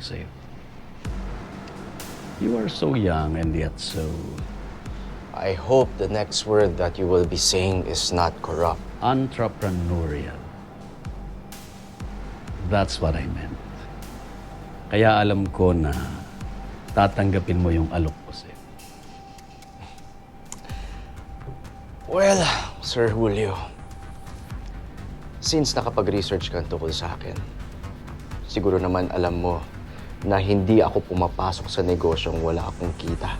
sa'yo. You are so young and yet so I hope the next word that you will be saying is not corrupt. entrepreneurial. That's what I meant. Kaya alam ko na tatanggapin mo yung alok ko sa'yo. Well, Sir Julio, since nakapag-research ka tungkol sa akin, siguro naman alam mo na hindi ako pumapasok sa negosyong wala akong kita.